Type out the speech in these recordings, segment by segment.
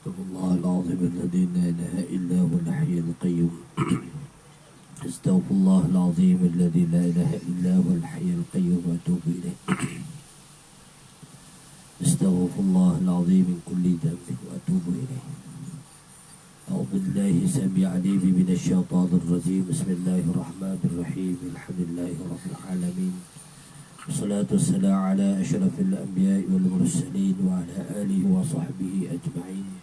استغفر الله العظيم الذي لا إله إلا هو الحي القيوم استغفر الله العظيم الذي لا إله إلا هو الحي القيوم وأتوب إليه استغفر الله العظيم من كل ذنب وأتوب إليه أعوذ بالله السميع العليم من الشيطان الرجيم بسم الله الرحمن الرحيم الحمد لله رب العالمين والصلاة والسلام على أشرف الأنبياء والمرسلين وعلى آله وصحبه أجمعين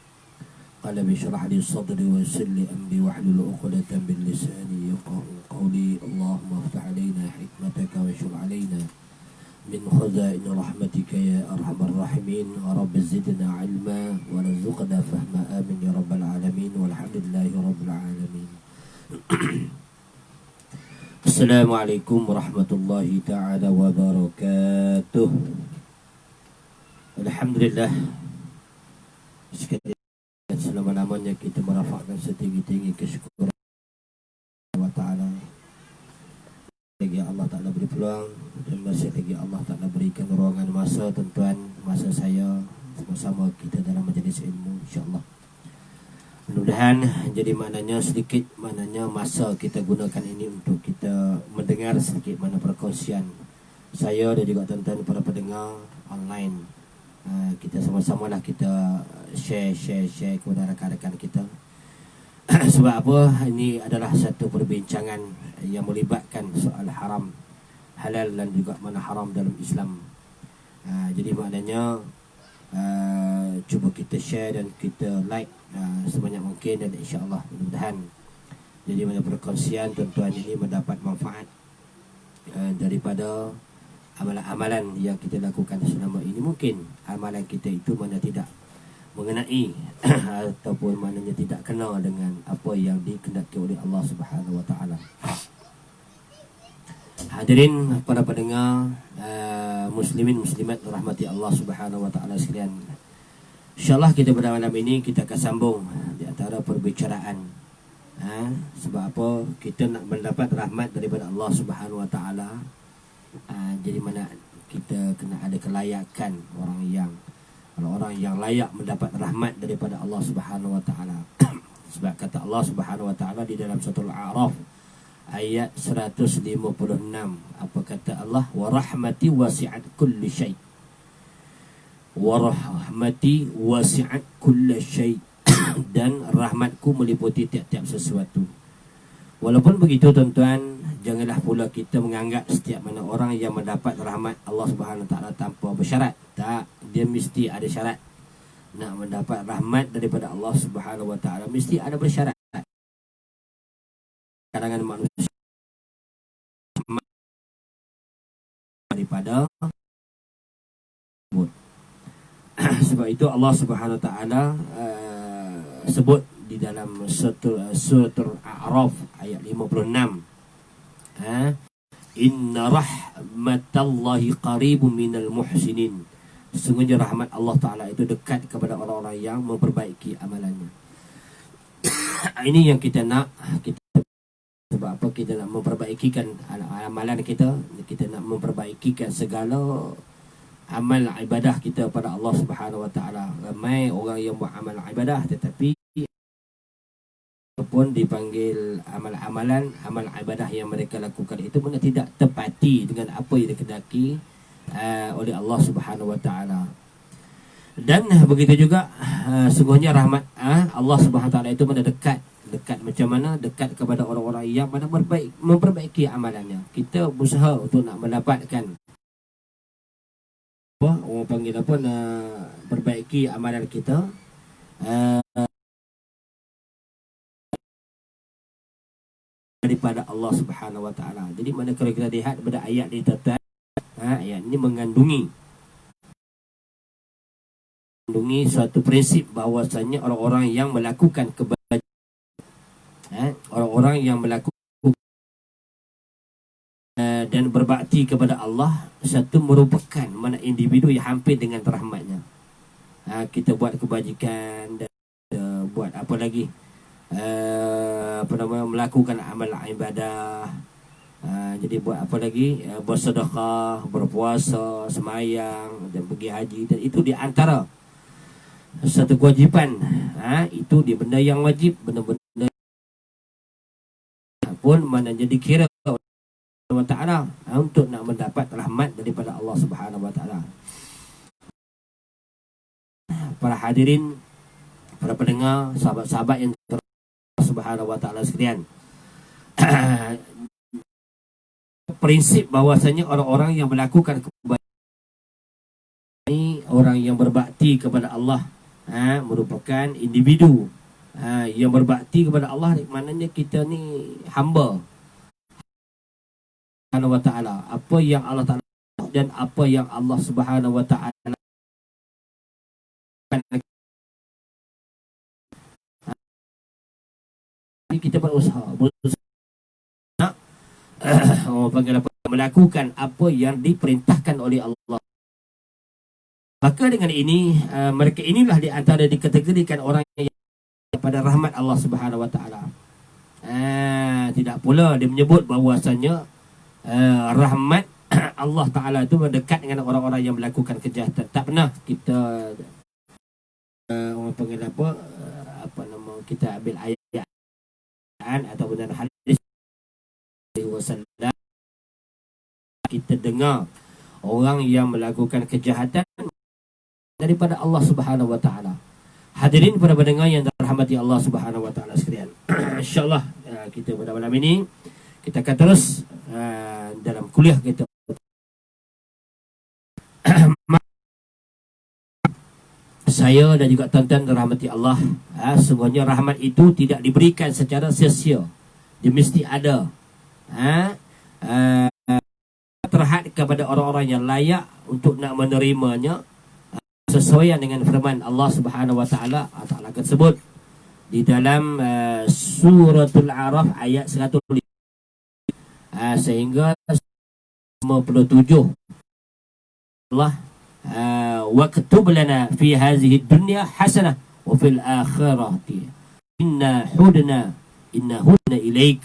قال اشرح لي صدري ويسر لي أمري واحلل عقدة من لساني يفقهوا قولي اللهم افتح علينا حكمتك وانشر علينا من خزائن رحمتك يا أرحم الراحمين رب زدنا علما ورزقنا فهما آمين يا رب العالمين والحمد لله رب العالمين Assalamualaikum warahmatullahi ta'ala wabarakatuh. Alhamdulillah, sekali selama-lamanya kita merafakkan setinggi-tinggi kesyukuran Allah Ta'ala. Lagi Allah Ta'ala beri peluang dan masih lagi Allah Ta'ala berikan ruangan masa tuan-tuan, masa saya sama-sama kita dalam majlis ilmu insyaAllah. Mudah-mudahan jadi maknanya sedikit, maknanya masa kita gunakan ini untuk kita mendengar sedikit mana perkongsian saya dan juga tuan-tuan para pendengar online. Kita sama-sama lah kita share kepada rakan-rakan kita. Sebab apa? Ini adalah satu perbincangan yang melibatkan soal haram, halal dan juga mana haram dalam Islam. Jadi maknanya cuba kita share dan kita like sebanyak mungkin dan insyaAllah mudah-mudahan jadi mana perkongsian tuan-tuan ini mendapat manfaat daripada amalan-amalan yang kita lakukan selama ini. Mungkin amalan kita itu mana tidak mengenai ataupun maknanya tidak kenal dengan apa yang dikehendaki oleh Allah Subhanahu Wa Taala. Hadirin para pendengar muslimin muslimat rahmati Allah Subhanahu Wa Taala sekalian. InsyaAllah kita pada malam ini kita akan sambung di antara perbicaraan. Sebab apa? Kita nak mendapat rahmat daripada Allah Subhanahu Wa Taala. Jadi mana kita kena ada kelayakan orang yang layak mendapat rahmat daripada Allah Subhanahu Wa Taala. Sebab kata Allah Subhanahu Wa Taala di dalam surah Al-A'raf ayat 156, apa kata Allah? Wa rahmati wasi'at kulli syai'. Wa rahmati wasi'at kulli syai'. Dan rahmatku meliputi tiap-tiap sesuatu. Walaupun begitu tuan-tuan, janganlah pula kita menganggap setiap mana orang yang mendapat rahmat Allah Subhanahu Wa Taala tanpa bersyarat. Tak, dia mesti ada syarat. Nak mendapat rahmat daripada Allah Subhanahu Wa Taala mesti ada bersyarat. Kalangan manusia daripada sebab itu Allah Subhanahu Wa Taala sebut di dalam surah Al-A'raf ayat 56, inna rahmatallahi qaribun minal muhsinin. Sesungguhnya rahmat Allah Ta'ala itu dekat kepada orang-orang yang memperbaiki amalannya. Ini yang kita nak. Sebab apa? Kita nak memperbaikikan amalan kita. Kita nak memperbaikikan segala amal ibadah kita pada Allah Subhanahu Wa Taala. Ramai orang yang buat amal ibadah tetapi pun dipanggil amal-amalan, amal ibadah yang mereka lakukan itu benar tidak tepati dengan apa yang dikehendaki oleh Allah Subhanahu Wa Taala. Dan begitu juga sungguhnya rahmat Allah Subhanahu Wa Taala itu benar dekat macam mana? Dekat kepada orang-orang yang mana memperbaiki amalannya. Kita berusaha untuk nak mendapatkan orang panggil apa, perbaiki amalan kita daripada Allah Subhanahu Wa Taala. Jadi mana kalau kita lihat pada ayat ini tuan-tuan, ayat ini mengandungi suatu prinsip bahawasanya orang-orang yang melakukan kebaikan, orang-orang yang melakukan dan berbakti kepada Allah, satu merupakan mana individu yang hampir dengan rahmatnya. Kita buat kebajikan dan buat apa lagi, melakukan amal ibadah, jadi buat apa lagi, bersedekah, berpuasa, semayang dan pergi haji. Dan itu di antara satu kewajipan. Itu dia benda yang wajib, benda-benda pun maknanya dikira Allah Ta'ala untuk nak mendapat rahmat daripada Allah Subhanahu Wa Ta'ala. Para hadirin, para pendengar, sahabat-sahabat yang Subhanahu Wa Ta'ala sekalian, prinsip bahwasanya orang-orang yang melakukan kebaikan ini, orang yang berbakti kepada Allah, merupakan individu yang berbakti kepada Allah. Maknanya kita ni hamba Subhanahu Wa Ta'ala. Apa yang Allah Ta'ala dan apa yang Allah Subhanahu Wa Ta'ala kita berusaha melakukan apa yang diperintahkan oleh Allah. Maka dengan ini, mereka inilah di antara dikategorikan orang yang pada rahmat Allah Subhanahu Wa Ta'ala. Tidak pula dia menyebut bahawasanya rahmat Allah Ta'ala itu mendekat dengan orang-orang yang melakukan kejahatan. Tak pernah kita orang panggil apa nama, kita ambil ayat atau benar hadis wasallam, kita dengar orang yang melakukan kejahatan daripada Allah Subhanahu Wa Ta'ala. Hadirin para pendengar yang dirahmati Allah Subhanahu Wa Ta'ala sekalian, insyaallah kita pada malam ini kita akan terus dalam kuliah kita. Saya dan juga tuan-tuan dirahmati Allah, semuanya rahmat itu tidak diberikan secara sia-sia. Dia mesti ada terhad kepada orang-orang yang layak untuk nak menerimanya, sesuai dengan firman Allah Subhanahu Wa Ta'ala. Ta'ala akan sebut di dalam suratul Araf ayat 105 sehingga 57. Allah waktub lana fi hadhihi dunya hasanah wa fil akhirati inna hudna ilaik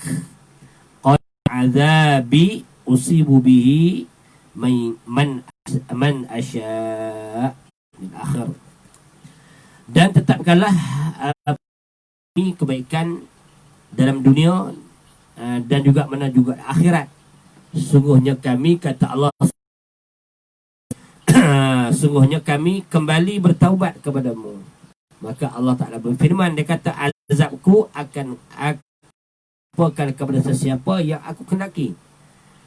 qad azabi usibu bihi man asya min akhir. Dan tetapkanlah kebaikan dalam dunia dan juga mana juga akhirat. Sungguhnya kami, kata Allah, sungguhnya kami kembali bertaubat kepadamu. Maka Allah Ta'ala berfirman, dia kata azabku akan kepada sesiapa yang aku kendaki,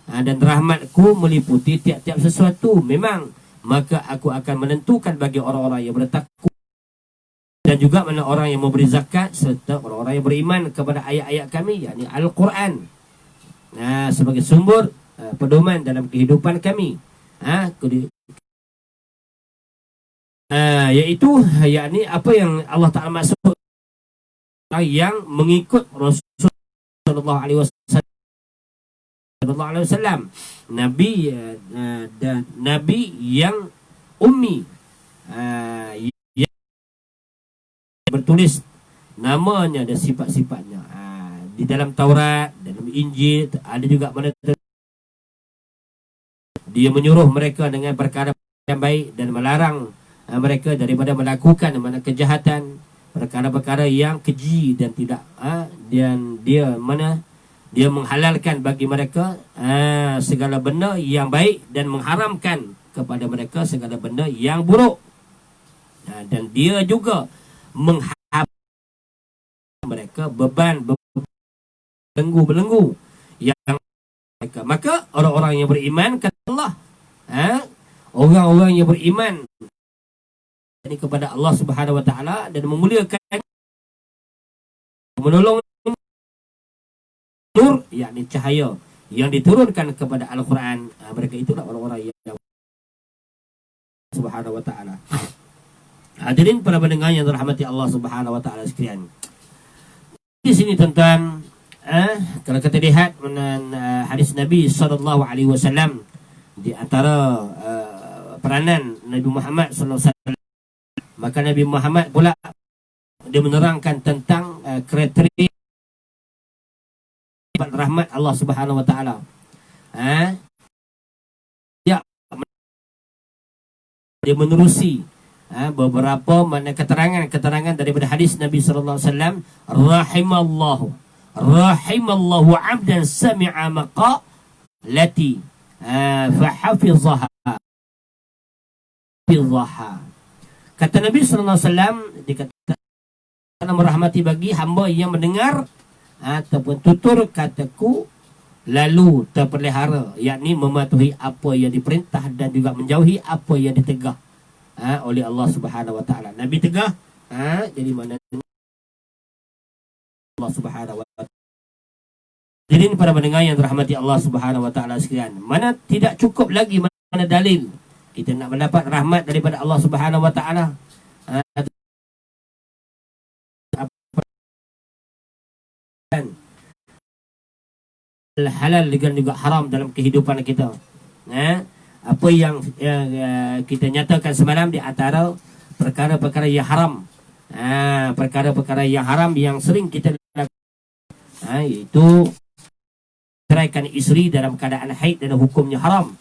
dan rahmatku meliputi tiap-tiap sesuatu. Memang maka aku akan menentukan bagi orang-orang yang bertakwa dan juga mana orang yang memberi zakat serta orang-orang yang beriman kepada ayat-ayat kami, yakni Al-Quran, sebagai sumber pedoman dalam kehidupan kami, iaitu yakni apa yang Allah Ta'ala maksud yang mengikut Rasulullah SAW, Nabi dan Nabi yang ummi, yang bertulis namanya dan sifat-sifatnya. Di dalam Taurat, dalam Injil ada juga mana dia menyuruh mereka dengan perkara yang baik dan melarang mereka daripada melakukan mana kejahatan, perkara-perkara yang keji dan tidak dan dia menghalalkan bagi mereka segala benda yang baik dan mengharamkan kepada mereka segala benda yang buruk. Dan dia juga mengharamkan mereka beban belenggu yang mereka. Maka orang-orang yang beriman, kata Allah, orang-orang yang beriman ini kepada Allah Subhanahu Wa Ta'ala dan memuliakan, menolong nur, yakni cahaya yang diturunkan kepada Al-Quran, mereka itulah orang-orang yang Subhanahu Wa Ta'ala. Hadirin para pendengar yang dirahmati Allah Subhanahu Wa Ta'ala sekalian, di sini tuan-tuan, kalau kita lihat hadis Nabi SAW, di antara peranan Nabi Muhammad SAW, maka Nabi Muhammad pula dia menerangkan tentang kriteria rahmat Allah Subhanahu Wa Ta'ala. Ya, dia menerusi beberapa mana keterangan daripada hadis Nabi sallallahu alaihi wasallam, rahimallahu 'abdan sami'a maqalati fahafizaha. Kata Nabi sallallahu alaihi wasallam, dikata merahmati bagi hamba yang mendengar ataupun tutur kataku lalu terpelihara, yakni mematuhi apa yang diperintah dan juga menjauhi apa yang ditegah oleh Allah Subhanahu wa taala. Nabi tegah, jadi mana Allah Subhanahu wa taala. Jadi para pendengar yang dirahmati Allah Subhanahu wa taala sekalian, mana tidak cukup lagi mana dalil kita nak mendapat rahmat daripada Allah Subhanahu wa taala. Halal dan juga haram dalam kehidupan kita. Apa yang kita nyatakan semalam di antara perkara-perkara yang haram, perkara-perkara yang haram yang sering kita lakukan, iaitu ceraikan isteri dalam keadaan haid dan hukumnya haram.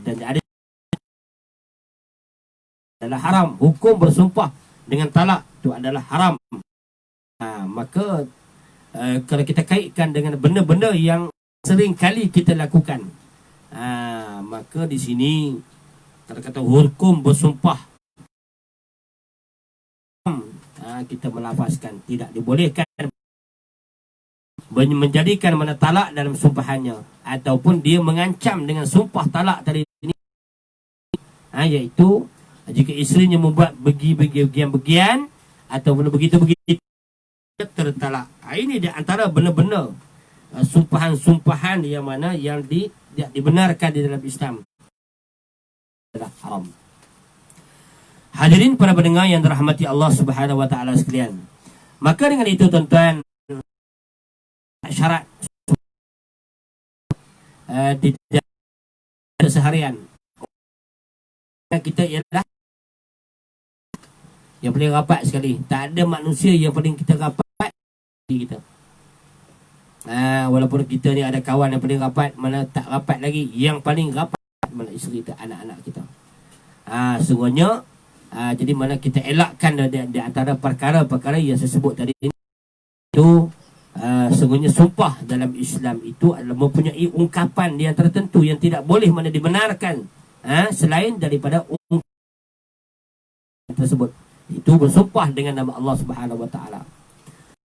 Dan ada adalah haram, hukum bersumpah dengan talak itu adalah haram. Maka kalau kita kaitkan dengan benda-benda yang sering kali kita lakukan, maka di sini kalau kata hukum bersumpah, kita melafazkan tidak dibolehkan menjadikan mana talak dalam sumpahannya, ataupun dia mengancam dengan sumpah talak tadi ini, iaitu jika isterinya membuat bagian-bagian ataupun begitu-begitu tertalak. Ini di antara benda-benda sumpahan-sumpahan yang mana yang dibenarkan di dalam Islam adalah haram. Hadirin para pendengar yang dirahmati Allah Subhanahu wa taala sekalian. Maka dengan itu tuan-tuan, syarat tidak seharian kita ialah yang paling rapat sekali. Tak ada manusia yang paling kita rapat kita. Walaupun kita ni ada kawan yang paling rapat, mana tak rapat lagi, yang paling rapat mana isteri kita, anak-anak kita. Sungguhnya jadi mana kita elakkan di antara perkara-perkara yang saya sebut tadi ini, itu sungguhnya sumpah dalam Islam itu adalah mempunyai ungkapan yang tertentu yang tidak boleh mana dibenarkan selain daripada ungkapan tersebut. Itu bersumpah dengan nama Allah Subhanahu wa taala.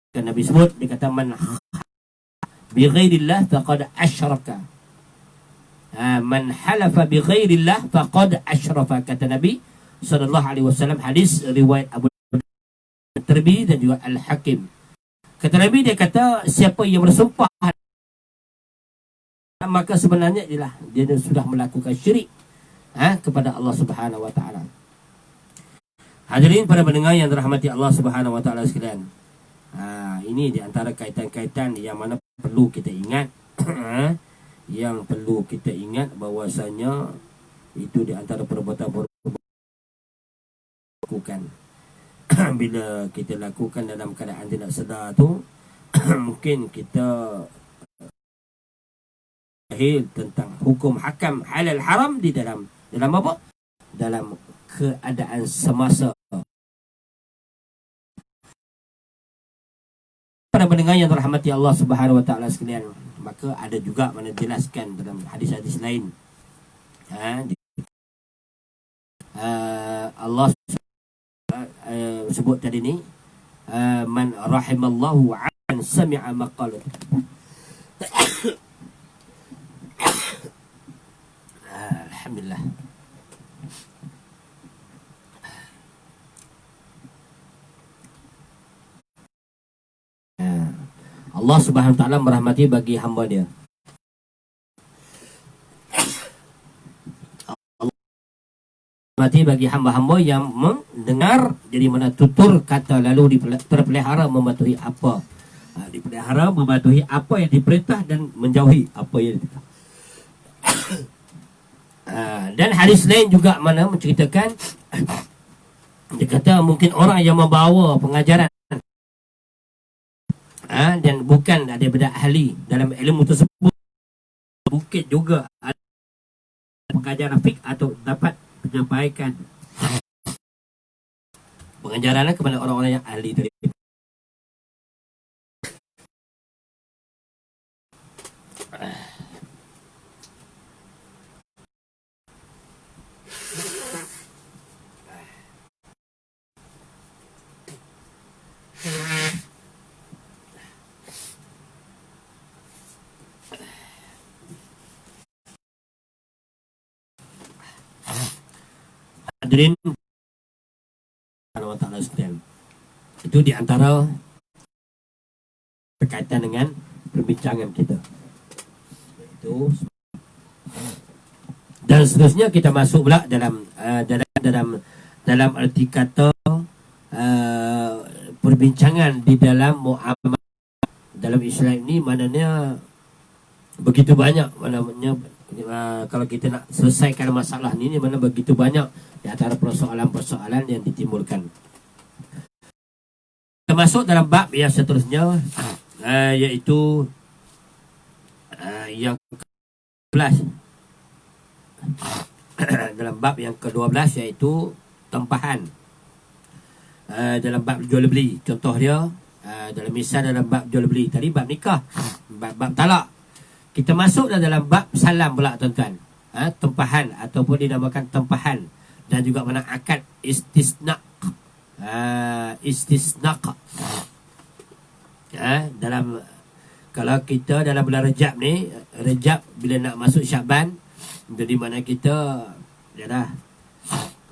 Kan Nabi sebut, dia kata man bi ghairillah faqad asyraka. Man halafa bi ghairillah faqad asyrafa, kata Nabi sallallahu alaihi wasallam, hadis riwayat Abu Tirmidzi dan juga Al-Hakim. Kata Nabi, dia kata siapa yang bersumpah maka sebenarnya dia sudah melakukan syirik kepada Allah Subhanahu wa taala. Hadirin para pendengar yang dirahmati Allah Subhanahu wa taala sekalian. Ini di antara kaitan-kaitan yang mana perlu kita ingat. Yang perlu kita ingat bahwasanya itu di antara perbuatan-perbuatan lakukan. Bila kita lakukan dalam keadaan tidak sedar tu, mungkin kita jahil tentang hukum hakam halal haram di dalam apa? Dalam keadaan semasa. Para pendengar yang dirahmati Allah Subhanahu wa taala sekalian, maka ada juga mana jelaskan dalam hadis-hadis lain. Allah sebut tadi ni, man rahimallahu 'an sami'a maqalat. Alhamdulillah. Allah Subhanahu wa taala merahmati bagi hamba dia. Allah merahmati bagi hamba-hamba yang mendengar, jadi mana tutur kata lalu terpelihara mematuhi apa, dipelihara mematuhi apa yang diperintah dan menjauhi apa yang ditegah. Dan hadis lain juga mana menceritakan, dia kata mungkin orang yang membawa pengajaran dan bukan daripada ahli dalam ilmu tersebut, mungkin juga ada pengajaran fiqh atau dapat menyampaikan Pengajarannya kepada orang-orang yang ahli tadi. Hadirin Allah Ta'ala sekalian, itu di antara berkaitan dengan perbincangan kita. Itu dan seterusnya kita masuk pula dalam arti kata perbincangan di dalam muamalah dalam Islam ini, maknanya begitu banyak, maknanya kalau kita nak selesaikan masalah ni mana begitu banyak di antara persoalan-persoalan yang ditimbulkan. Kita masuk dalam bab yang seterusnya, iaitu yang ke-12. Dalam bab yang ke-12 iaitu tempahan. Dalam bab jual beli, contoh dia dalam misal dalam bab jual beli tadi, bab nikah, bab talak. Kita masuk dalam bab salam pula tuan-tuan. Tempahan ataupun dinamakan tempahan, dan juga mana akad istisna. Istisna. Dalam kalau kita dalam bulan Rejab ni, Rejab bila nak masuk Syaban, jadi mana kita dah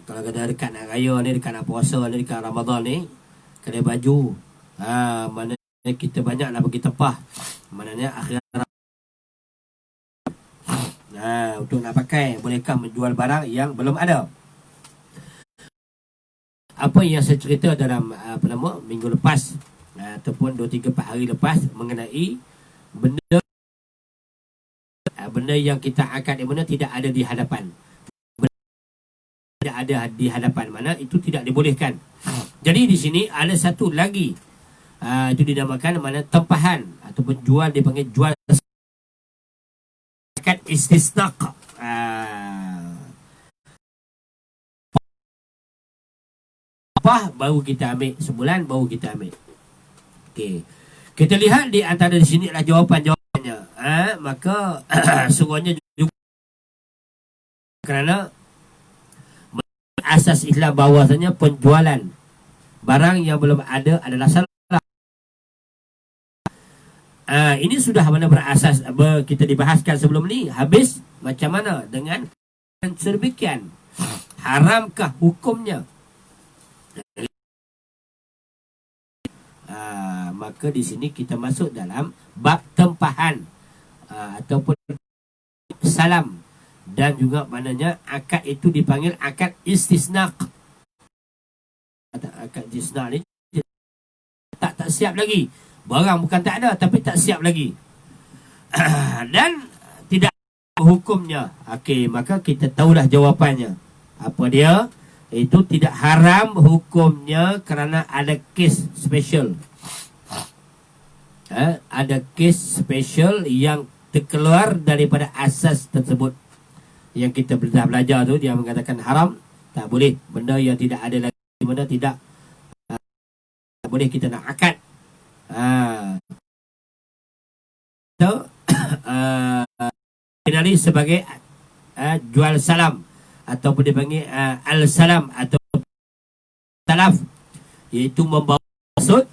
kalau kita dekat nak raya ni, dekat nak puasa ni, dekat Ramadan ni, kedai baju mana kita banyaklah pergi tempah, maknanya akhir untuk nak pakai, bolehkah menjual barang yang belum ada. Apa yang saya cerita dalam minggu lepas ataupun 2-3-4 hari lepas mengenai benda yang kita akad, yang mana tidak ada di hadapan, tidak ada di hadapan, mana itu tidak dibolehkan. Jadi di sini ada satu lagi, itu dinamakan mana tempahan ataupun jual, dipanggil jual akad istisna. Apa baru kita ambil, sebulan baru kita ambil. Okey, kita lihat di antara di sini adalah jawapan-jawapannya. Maka semuanya juga kerana asas Islam bahawasanya penjualan barang yang belum ada adalah salah. Ini sudah mana berasas kita dibahaskan sebelum ni. Habis macam mana dengan serbikian? Haramkah hukumnya? Maka di sini kita masuk dalam bab tempahan ataupun salam, dan juga maknanya akad itu dipanggil akad istisna. Akad istisna ni tak siap lagi. Barang bukan tak ada, tapi tak siap lagi. Dan tidak hukumnya. Okey, maka kita tahulah jawapannya. Apa dia? Itu tidak haram hukumnya kerana ada kes special. Ada kes special yang terkeluar daripada asas tersebut. Yang kita dah belajar tu, dia mengatakan haram, tak boleh. Benda yang tidak ada lagi, benda tidak boleh kita nak akad. Kenali sebagai jual salam ataupun dipanggil al-salam atau talaf, iaitu membawa maksud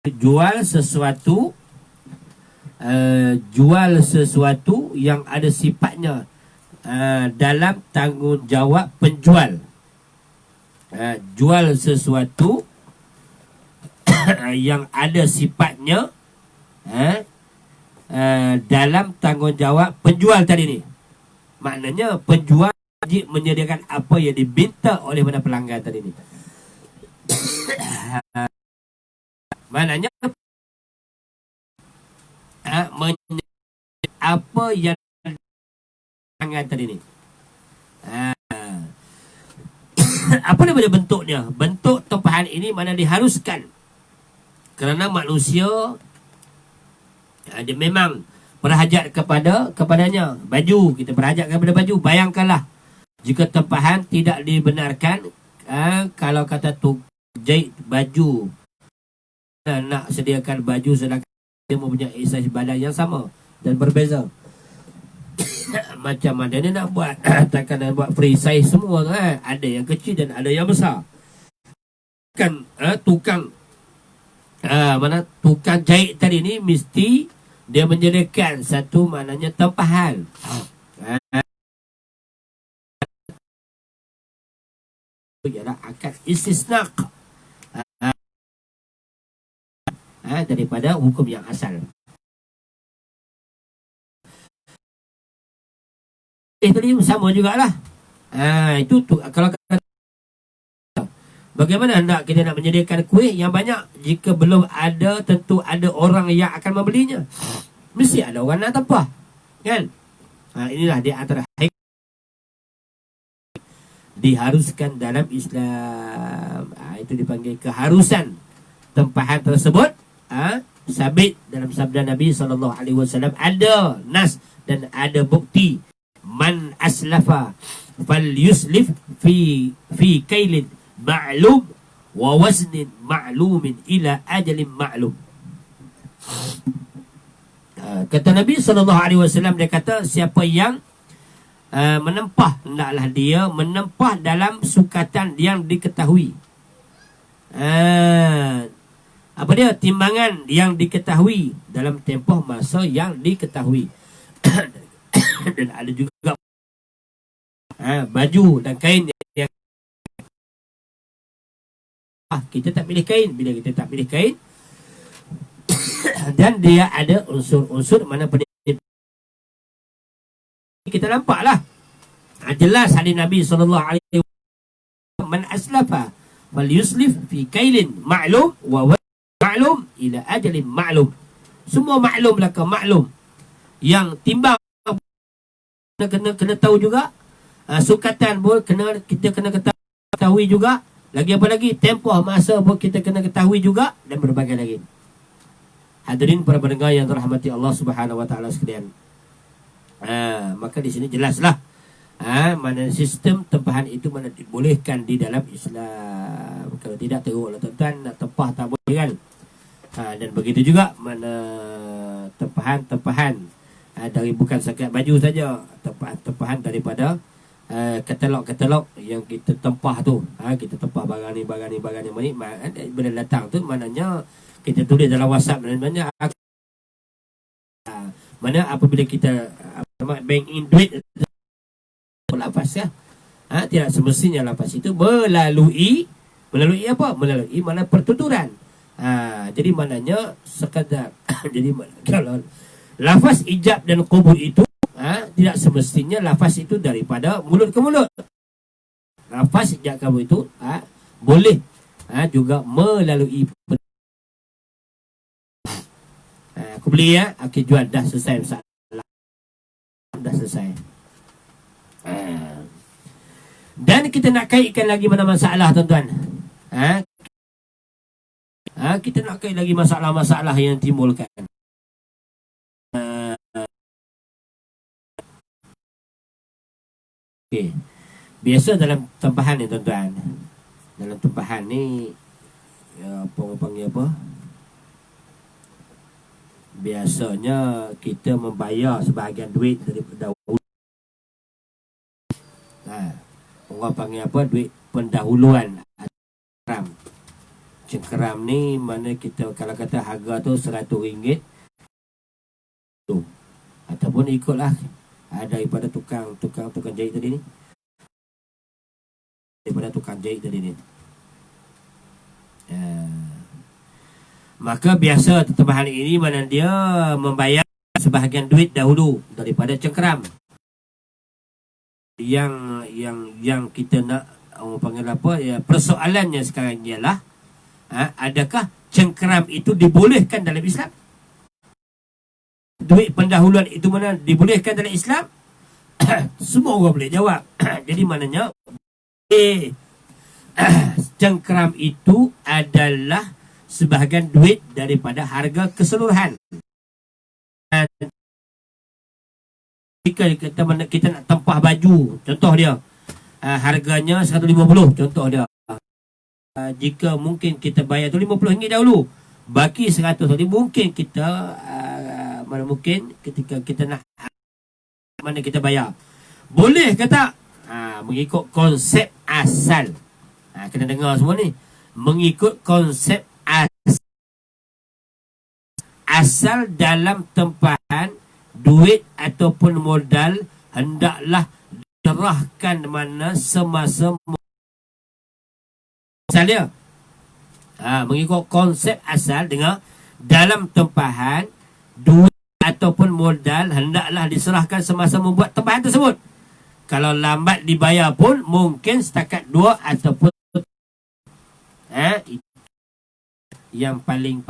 jual sesuatu yang ada sifatnya dalam tanggungjawab penjual. Jual sesuatu yang ada sifatnya dalam tanggungjawab penjual tadi ni. Maknanya penjual wajib menyediakan apa yang diminta oleh mana pelanggan tadi ni. Maknanya apa yang pelanggan tadi ni. Apa namanya bentuknya? Bentuk tempahan ini mana diharuskan kerana manusia dia memang berhajat kepadanya. Baju, kita berhajat kepada baju. Bayangkanlah jika tempahan tidak dibenarkan kalau kata tu jahit baju, nak sediakan baju sedangkan dia mempunyai saiz badan yang sama dan berbeza. Macam mana dia nak buat? Takkan nak buat free size semua kan? Ada yang kecil dan ada yang besar. Kan tukang tukang jahit tadi ni mesti dia menyediakan satu maknanya tempahan. Ialah akad istisna daripada hukum yang asal. Tadi sama jugalah. Itu kalau bagaimana hendak kita nak menyediakan kuih yang banyak jika belum ada, tentu ada orang yang akan membelinya. Mesti ada orang nak tempah, kan? Inilah di antara diharuskan dalam Islam. Itu dipanggil keharusan. Tempahan tersebut sabit dalam sabda Nabi SAW. Ada nas dan ada bukti. Man aslafa fal yuslif fi kailin ma'lum wa waznin ma'lumin ila ajalin ma'lum. Kata Nabi SAW, dia kata siapa yang menempah, hendaklah dia menempah dalam sukatan yang diketahui. Apa dia? Timbangan yang diketahui dalam tempoh masa yang diketahui. Dan ada juga baju dan kain yang kita tak pilih kain. Bila kita tak pilih kain dan dia ada unsur-unsur mana kita nampaklah jelas hadis Nabi SAW, man aslafa fal yuslif fi kailin ma'lum wa ma'lum ila ajalin ma'lum. Semua maklum lah ke maklum. Yang timbang kena tahu juga. Sukatan pun kita kena ketahui juga. Lagi apa lagi? Tempoh masa pun kita kena ketahui juga. Dan berbagai lagi. Hadirin para pendengar yang dirahmati Allah Subhanahu Wa Taala sekalian. Maka di sini jelaslah mana sistem tempahan itu mana dibolehkan di dalam Islam. Kalau tidak teruklah tuan-tuan, nak tempah tak boleh kan. Dan begitu juga mana tempahan dari bukan sekat baju saja, tempahan daripada katalog-katalog yang kita tempah tu. Kita tempah barang ni bila datang tu maknanya kita tulis dalam WhatsApp dan mana apabila kita bank in duit lafaz ya. Tidak semestinya lafaz itu melalui apa? Melalui mana pertuturan. Jadi maknanya sekadar jadi kalau lafaz ijab dan qabul itu tidak semestinya lafaz itu daripada mulut ke mulut. Lafaz ijab qabul itu boleh juga melalui aku beli aku jual dah selesai masalah. Dah selesai. Dan kita nak kaitkan lagi mana masalah tuan-tuan. Kita nak kait lagi masalah-masalah yang timbulkan. Okay. Biasa dalam tempahan ni tuan-tuan. Dalam tempahan ni apa panggil apa? Biasanya kita membayar sebahagian duit daripada dahulu. Orang panggil apa? Duit pendahuluan. Cengkeram ni mana kita kalau kata harga tu RM100 tu. Ataupun ikutlah daripada tukang jahit tadi ni. Daripada tukang jahit tadi ni. Maka biasa tempahan ini mana dia membayar sebahagian duit dahulu daripada cengkeram. Yang kita nak panggil apa ya, persoalannya sekarang ialah adakah cengkeram itu dibolehkan dalam Islam? Duit pendahuluan itu mana dibolehkan dalam Islam? Semua orang boleh jawab. Jadi maknanya cengkeram itu adalah sebahagian duit daripada harga keseluruhan. Jika kita nak tempah baju, contoh dia harganya 150, contoh dia jika mungkin kita bayar tu RM50 dahulu, baki 100 tadi, mungkin kita mana mungkin ketika kita nak mana kita bayar, boleh ke tak? Mengikut konsep asal. Kena dengar semua ni. Mengikut konsep asal dalam tempahan duit ataupun modal, hendaklah diserahkan mana semasa asal dia. Mengikut konsep asal, dengar, dalam tempahan duit ataupun modal hendaklah diserahkan semasa membuat tempahan tersebut. Kalau lambat dibayar pun mungkin setakat 2 ataupun yang paling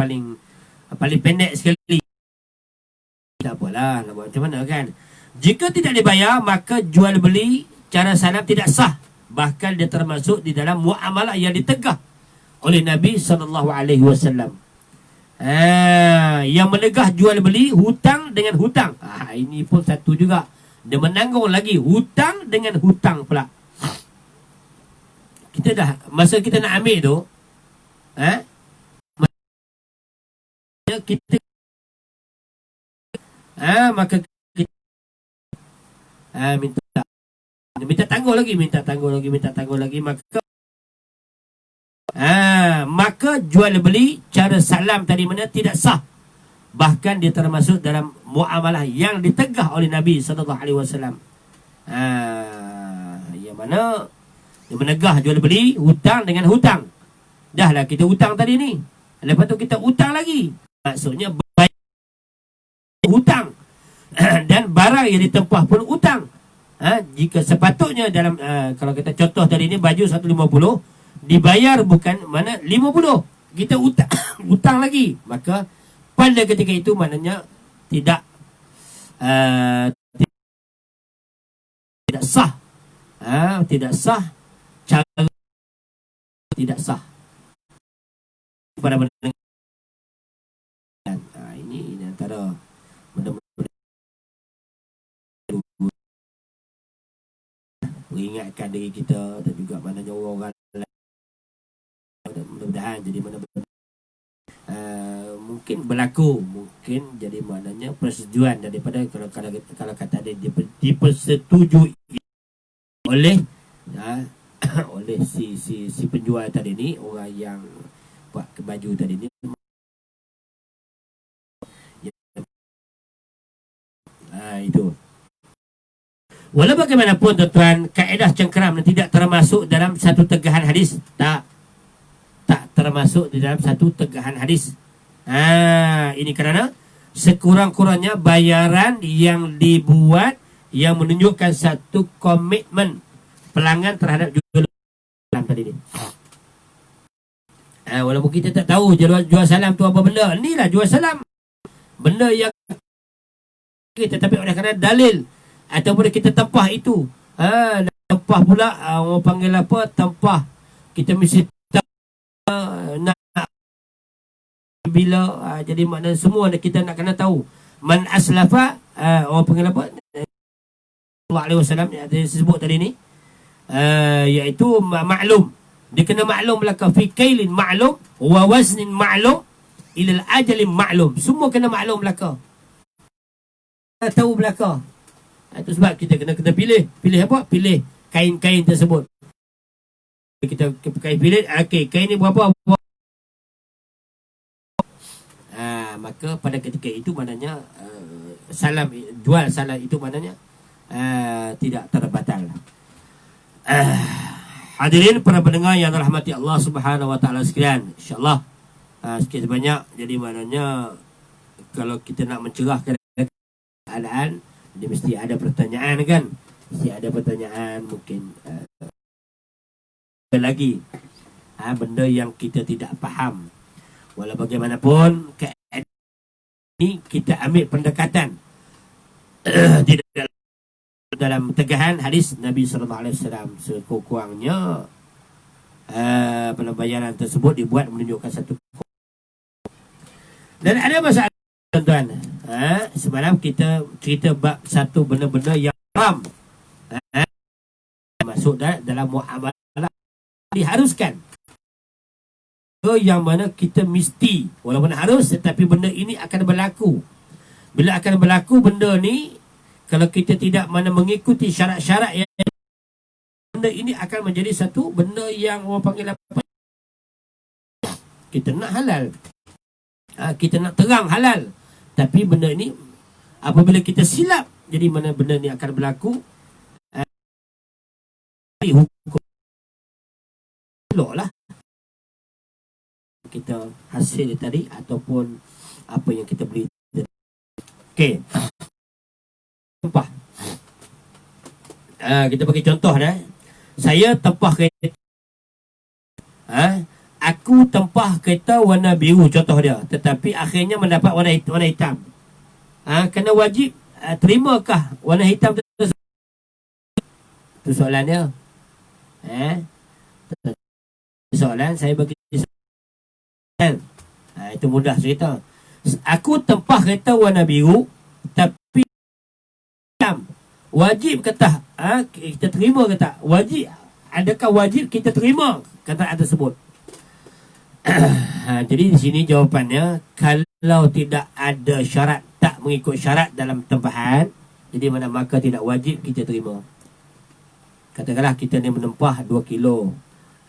pendek sekali. Tak apalah, nak buat macam mana kan. Jika tidak dibayar, maka jual beli cara salam tidak sah. Bahkan dia termasuk di dalam muamalah yang ditegah oleh Nabi SAW. Yang menegah jual beli hutang dengan hutang. Ini pun satu juga. Dia menanggung lagi hutang dengan hutang pula. Kita dah, masa kita nak ambil tu, kita maka kita minta tangguh lagi, maka jual beli cara salam tadi mana tidak sah. Bahkan dia termasuk dalam muamalah yang ditegah oleh Nabi SAW. Yang mana dia menegah jual beli hutang dengan hutang. Dah lah kita hutang tadi ni, lepas tu kita hutang lagi. Maksudnya bayar hutang dan barang yang ditempah pun hutang. Jika sepatutnya dalam kalau kita contoh tadi ni, baju 150 dibayar bukan mana 50, kita hutang lagi, maka pada ketika itu maknanya tidak sah. Tidak sah, cara tidak sah pada pendengar. Ini antara benda-benda mengingatkan diri kita dan juga maknanya orang-orang lain. Mudah-mudahan jadi mana-mana mungkin berlaku, mungkin jadi maknanya persetujuan daripada kalau kata dia dipersetujui oleh oleh si penjual tadi ni, orang yang buat baju tadi ni. Itu. Walau bagaimanapun tuan-tuan, kaedah cengkeram tidak termasuk dalam satu tegahan hadis. Tak termasuk di dalam satu tegahan hadis. Ini kerana sekurang-kurangnya bayaran yang dibuat yang menunjukkan satu komitmen pelanggan terhadap jual salam tadi ni. Walaupun kita tak tahu jual salam tu apa benda. Inilah jual salam, benda yang kita, tapi oleh kerana dalil ataupun kita tempah itu, tempah pula, orang panggil apa, tempah, kita mesti nak bila jadi makna semua kita nak kena tahu. Man aslafa, orang panggil apa, Allah alaihi wasallam yang disebut tadi ni, iaitu maklum. Dia kena maklum belaka, fi kailin maklum wa waznin maklum ila ajalin maklum. Semua kena maklum belaka, tahu belaka. Itu sebab kita kena pilih apa? Pilih kain-kain tersebut. Kita pilih, okey, kain ni berapa? Maka pada ketika itu maknanya salam, jual salam itu maknanya tidak terbatal. Hadirin para pendengar yang dirahmati Allah Subhanahu wa taala sekalian, insya-Allah sikit sebanyak jadi maknanya kalau kita nak mencerahkan keadaan, dia mesti ada pertanyaan kan? Mesti ada pertanyaan, mungkin lagi benda yang kita tidak faham. Walau bagaimanapun ini kita ambil pendekatan tidak dalam tegahan hadis Nabi SAW. Sekurang-kurangnya pembayaran tersebut dibuat menunjukkan satu. Dan ada masalah tuan-tuan. Semalam kita cerita bab satu benda-benda yang haram masuk dalam muamalah diharuskan. yang mana kita mesti, walaupun harus, tetapi benda ini akan berlaku. Bila akan berlaku benda ni, kalau kita tidak mana mengikuti syarat-syarat yang, benda ini akan menjadi satu benda yang orang panggil apa? Kita nak halal, kita nak terang halal, tapi benda ni apabila kita silap, jadi mana benda ni akan berlaku, hukum elok lah kita hasil tadi ataupun apa yang kita beli. Okey, tempah, kita bagi contoh dah. Saya tempah kereta, aku tempah kereta warna biru contoh dia, tetapi akhirnya mendapat warna hitam. Kena wajib terimakah warna hitam tu? Itu soalan dia. Soalan saya bagi itu mudah cerita. Aku tempah kereta warna biru tapi hitam, wajib ke tak? Kita terima ke tak? Wajib. Adakah wajib kita terima kata tersebut? Jadi di sini jawapannya, kalau tidak ada syarat, tak mengikut syarat dalam tempahan, jadi mana maka tidak wajib kita terima. Katakanlah kita ni menempah 2 kilo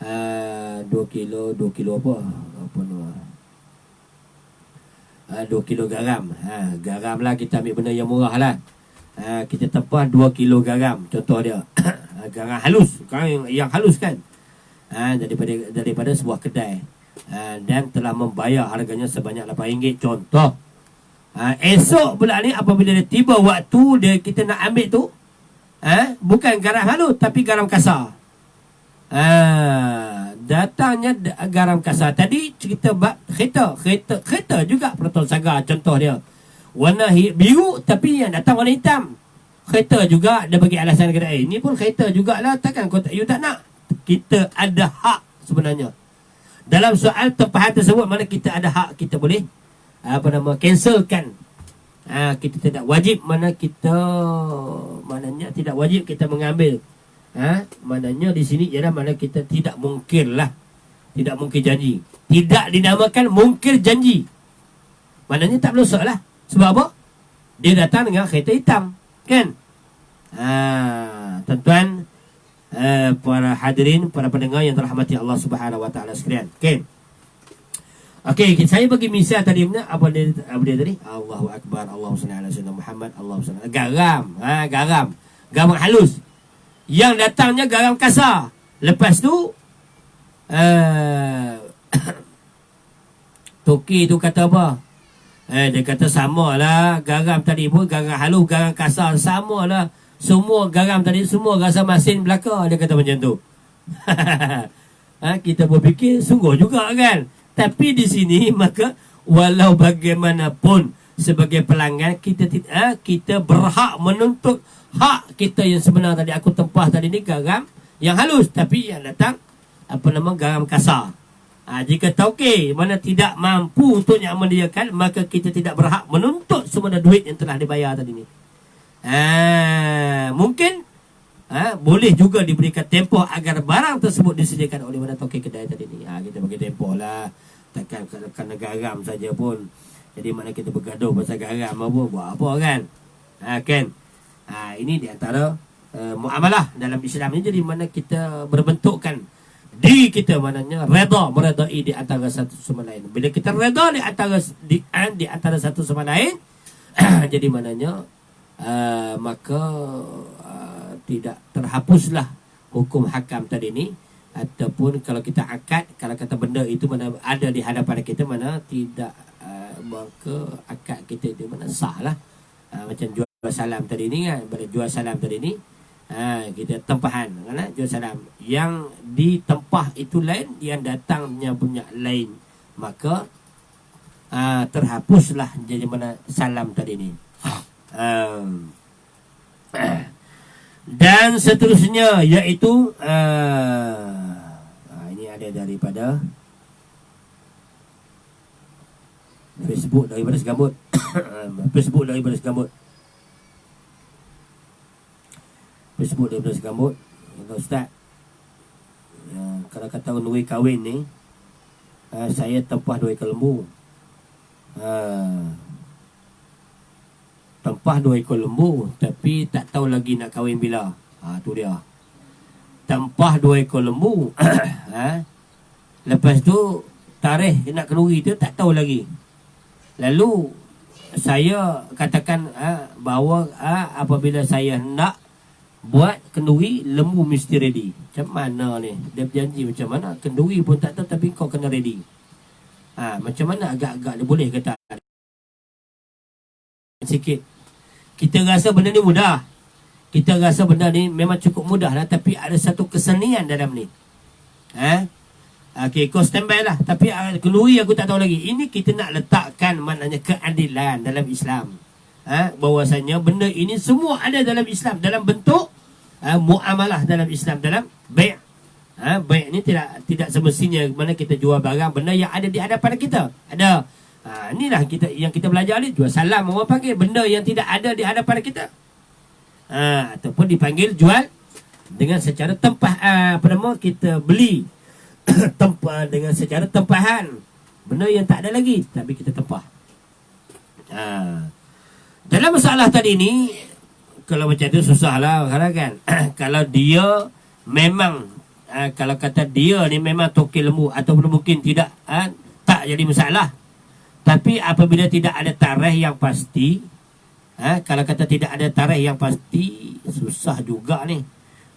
2 kilo apa nama? 2 kilo garam. Garam lah, kita ambil benda yang murah lah. Kita tempah 2 kilo garam contoh dia. Garam halus, yang halus kan, daripada sebuah kedai, dan telah membayar harganya sebanyak RM8 contoh. Esok pula ni apabila dia tiba waktu kita nak ambil tu, bukan garam halus tapi garam kasar. Datangnya garam kasar. Tadi cerita bab kereta juga Proton Saga contoh dia, warna biru tapi yang datang warna hitam. Kereta juga dia bagi alasan kata, ini pun kereta jugalah, takkan you tak nak. Kita ada hak sebenarnya dalam soal tempahan tersebut, mana kita ada hak, kita boleh cancelkan. Kita tidak wajib, maknanya tidak wajib kita mengambil. Maknanya di sini ialah mana kita tidak mungkir lah, tidak mungkir janji, tidak dinamakan mungkir janji, maknanya tak berdosa lah. Sebab apa? Dia datang dengan kereta hitam kan. Tuan-tuan, para hadirin, para pendengar yang dirahmati Allah Subhanahu Wa Taala sekalian, kan? Okey, saya bagi misal tadi apa dia tadi? Allahu Akbar, Allahumma salli ala sayyidina Muhammad, Allahumma salli. Garam halus. Yang datangnya garam kasar. Lepas tu Toki tu kata apa? Dia kata samalah, garam tadi pun garam halus, garam kasar samalah. Semua garam tadi semua rasa masin belaka. Dia kata macam tu. Kita berfikir sungguh juga kan. Tapi di sini maka walau bagaimanapun sebagai pelanggan kita berhak menuntut hak kita yang sebenar. Tadi aku tempah tadi ni garam yang halus tapi yang datang garam kasar. Jika tauke mana tidak mampu untuk yang menyediakan, maka kita tidak berhak menuntut semua duit yang telah dibayar tadi ni. Mungkin boleh juga diberikan tempoh agar barang tersebut disediakan oleh mana tauke kedai tadi ni. Kita bagi tempoh lah. Takkan kerana garam saja pun jadi mana kita bergaduh pasal garam apa, buat apa kan. Kan. Ini di antara muamalah dalam Islam ni. Jadi mana kita berbentukkan diri kita, maknanya meredai di antara satu sama lain. Bila kita reda di antara satu sama lain, jadi maknanya maka tidak terhapuslah hukum hakam tadi ni. Ataupun kalau kita akad, kalau kata benda itu mana ada di hadapan kita, mana tidak maka akad kita itu mana sah lah. Macam jual salam tadi ni kan, pada jual salam tadi ni kita tempahan kan, jual salam yang ditempah itu lain, yang datangnya punya lain, maka terhapuslah jadi mana salam tadi ni. Dan seterusnya, iaitu ini ada daripada Facebook daripada Segambut. Facebook daripada Segambut. Kata Ustaz, kalau kata orang kahwin ni, saya tempah 2 ekor lembu. Tempah 2 ekor lembu, tapi tak tahu lagi nak kahwin bila. Tu dia. Tempah 2 ekor lembu. Lepas tu tarikh nak kenduri tu tak tahu lagi. Lalu saya katakan bahawa apabila saya nak buat kenduri, lembu mesti ready. Macam mana ni? Dia berjanji macam mana? Kenduri pun tak tahu, tapi kau kena ready. Macam mana agak-agak dia boleh kata sikit. Kita rasa benda ni mudah. Kita rasa benda ni memang cukup mudah lah, tapi ada satu kesenian dalam ni. Okey, kau standby lah. Tapi kenduri aku tak tahu lagi. Ini kita nak letakkan maknanya keadilan dalam Islam. Bahwasanya benda ini semua ada dalam Islam, dalam bentuk muamalah dalam Islam, dalam bai'. Bai' ni tidak semestinya mana kita jual barang benda yang ada di hadapan kita. Ada. Inilah yang kita belajar ni, jual salam orang panggil benda yang tidak ada di hadapan kita. Ataupun dipanggil jual dengan secara tempah, kita beli tempah dengan secara tempahan benda yang tak ada lagi, tapi kita tempah. Dalam masalah tadi ni, kalau macam tu susahlah kan. Kalau dia memang kalau kata dia ni memang tokil lembu, ataupun mungkin tidak, tak jadi masalah. Tapi apabila tidak ada tarikh yang pasti, kalau kata tidak ada tarikh yang pasti, susah juga ni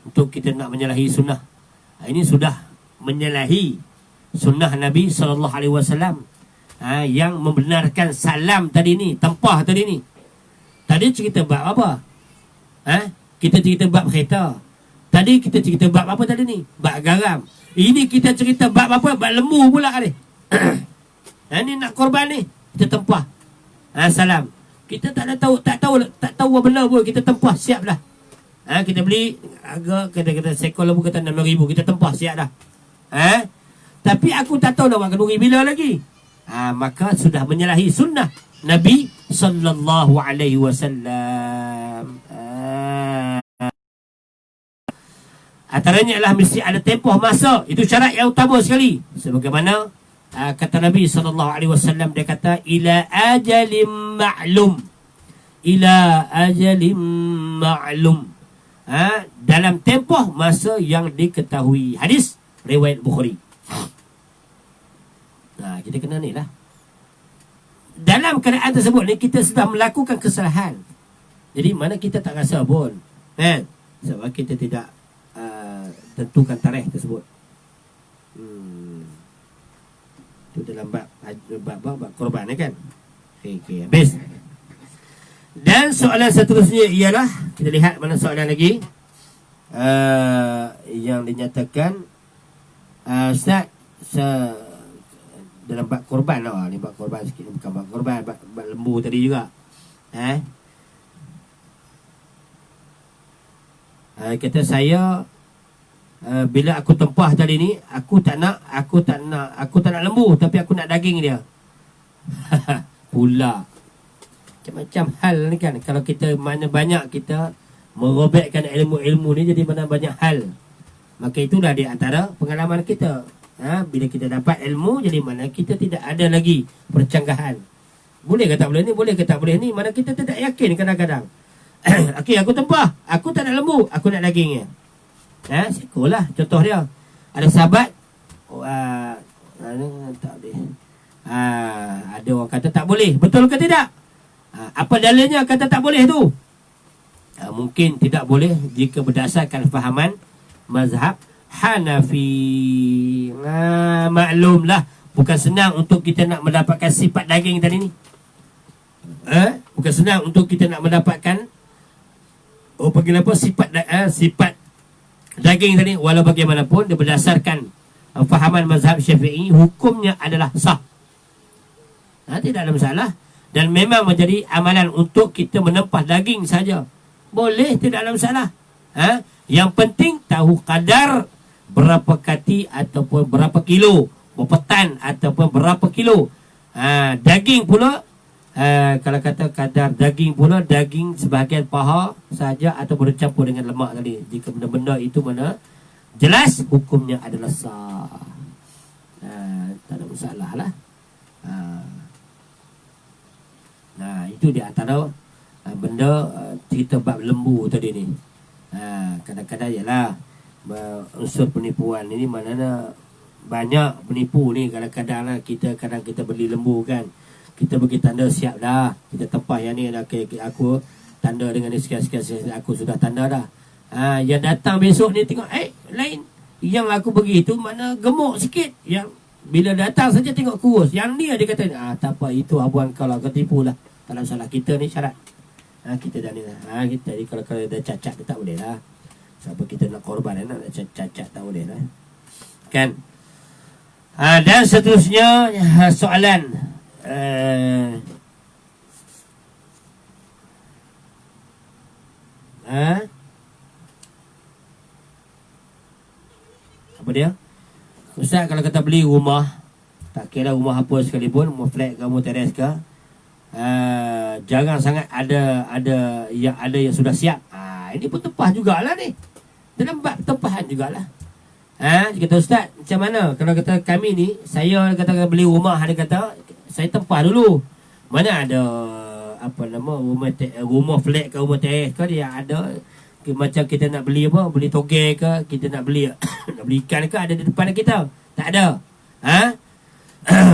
untuk kita nak menyalahi sunnah. Ini sudah menyalahi sunnah Nabi SAW, yang membenarkan salam tadi ni, tempah tadi ni. Tadi cerita bab apa? Kita cerita bab kereta. Tadi kita cerita bab apa tadi ni? Bab garam. Ini kita cerita bab apa? Bab lembu pula ni. Ni nak korban ni, kita tempah. Salam. Kita tak tahu apa benda pun, kita tempah, siap dah. Kita beli harga kata sekor lembu kata 6,000, kita tempah, siap dah. Tapi aku tak tahu nak buat kenduri bila lagi. Maka sudah menyalahi sunnah Nabi sallallahu alaihi wasallam. Antaranya adalah mesti ada tempoh masa. Itu syarat yang utama sekali. Sebagaimana kata Nabi sallallahu alaihi wasallam, dia kata ila ajalim ma'lum. Ila ajalim ma'lum. Dalam tempoh masa yang diketahui. Hadis riwayat Bukhari. Kita kena ni lah. Dalam keadaan tersebut ni, kita sudah melakukan kesalahan. Jadi mana kita tak rasa pun, sebab kita tidak tentukan tarikh tersebut. Itu dalam bab korban kan. Okey, habis. Dan soalan seterusnya ialah, kita lihat mana soalan lagi yang dinyatakan. Ustaz, dalam bab korban lah. Ni bab korban sikit, bukan bab korban, bab lembu tadi juga. Kata saya, bila aku tempah tadi ni, aku tak nak lembu, tapi aku nak daging dia. Pula macam-macam hal ni kan. Kalau kita mana banyak kita merobekkan ilmu-ilmu ni, jadi mana banyak hal. Maka itulah di antara pengalaman kita. Bila kita dapat ilmu, jadi mana kita tidak ada lagi percanggahan. Boleh ke tak boleh ni, boleh ke tak boleh ni, mana kita tidak yakin kadang-kadang. Okey, aku tempah, aku tak nak lembu, aku nak dagingnya. Sekolah contoh dia. Ada sahabat tak boleh. Ada orang kata tak boleh. Betul ke tidak? Apa dalilnya kata tak boleh tu? Mungkin tidak boleh jika berdasarkan fahaman mazhab Hanafi. Maklumlah, bukan senang untuk kita nak mendapatkan sifat daging tadi ni. Bukan senang untuk kita nak mendapatkan sifat daging tadi. Walau bagaimanapun, dia berdasarkan fahaman mazhab Syafi'i, hukumnya adalah sah. Tidak ada masalah. Dan memang menjadi amalan untuk kita menempah daging saja. Boleh, tidak ada masalah. Yang penting tahu kadar berapa kati ataupun berapa kilo, berapa tan ataupun berapa kilo. Daging pula, kalau kata kadar daging pula, daging sebahagian paha saja atau bercampur dengan lemak tadi. Jika benda-benda itu mana jelas, hukumnya adalah sah. tak ada masalah lah. Nah, itu di antara benda cerita bab lembu tadi ni. Kadang-kadang ialah unsur penipuan ini, maknanya banyak penipu ni. Kadang-kadang lah kita beli lembu kan, kita bagi tanda siap dah, kita tempah yang ni dah, aku tanda dengan ni sekian-sekian, aku sudah tanda dah. Yang datang besok ni tengok lain. Yang aku bagi itu mana gemuk sikit, yang bila datang saja tengok kurus. Yang ni dia kata tak apa, itu abuan kau lah, kau tipu lah. Tak ada salah, kita ni syarat. Kita dah ni lah. Kita ni kalau dah cacat dia tak boleh lah. Sebab kita nak korban, nak cacat tak boleh lah. Kan? Dan seterusnya soalan apa dia? Ustaz, kalau kita beli rumah, tak kira rumah apa sekalipun, rumah flat ke, rumah teres ke, jarang sangat ada yang sudah siap. Ini pun tempah jugalah ni. Dalam bab tempahan jugalah. Dia kata, Ustaz, macam mana kalau kata kami ni, saya kata beli rumah, dia kata saya tempah dulu. Mana ada rumah flat ke, rumah teres ke, dia ada macam kita nak beli apa, beli togel ke, kita nak beli nak beli ikan ke, ada di depan kita. Tak ada.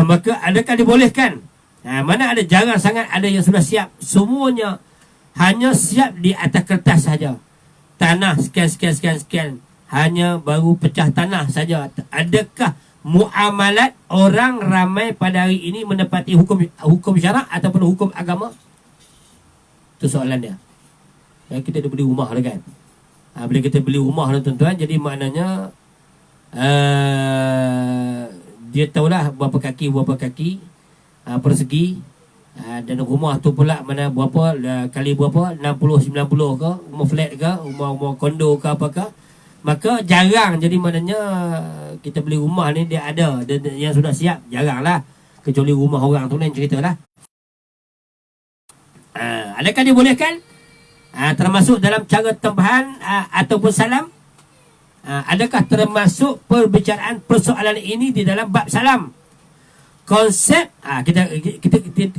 Maka adakah dibolehkan? Mana ada, jarang sangat ada yang sudah siap. Semuanya hanya siap di atas kertas saja. Tanah sekian. Hanya baru pecah tanah saja. Adakah muamalat orang ramai pada hari ini menepati hukum syarak ataupun hukum agama? Itu soalan dia. Kita dah beli rumah dah kan. Bila kita beli rumah dah tuan-tuan, jadi maknanya dia tahulah berapa kaki persegi, dan rumah tu pula mana berapa kali berapa, 60 90 ke, rumah flat ke, rumah kondo ke apakah. Maka jarang, jadi maknanya kita beli rumah ni dia ada yang sudah siap, jarang lah. Kecuali rumah orang tu lain cerita lah. Adakah dibolehkan? Termasuk dalam cara tempahan ataupun salam? Adakah termasuk perbicaraan persoalan ini di dalam bab salam? Konsep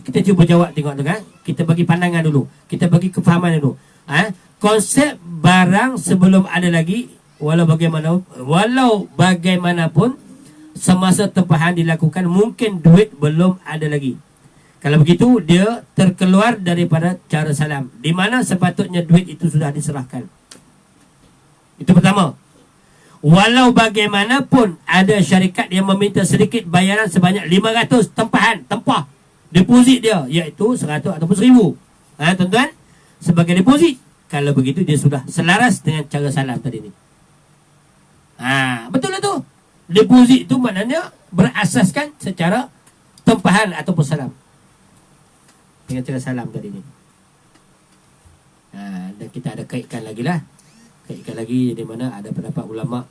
kita cuba jawab, tengok tu kan. Kita bagi pandangan dulu, kita bagi kefahaman dulu. Konsep barang sebelum ada lagi, walau bagaimanapun semasa tempahan dilakukan, mungkin duit belum ada lagi. Kalau begitu, dia terkeluar daripada cara salam, di mana sepatutnya duit itu sudah diserahkan. Itu pertama. Walau bagaimanapun ada syarikat yang meminta sedikit bayaran sebanyak 500 tempah deposit dia, iaitu 100 ataupun 1000. Tuan-tuan, sebagai deposit. Kalau begitu, dia sudah selaras dengan cara salam tadi ni. Betul lah tu. Deposit itu maknanya berasaskan secara tempahan ataupun salam, dengan cara salam tadi ni. Dan kita ada kaitkan lagi lah. Kaitkan lagi di mana ada pendapat ulama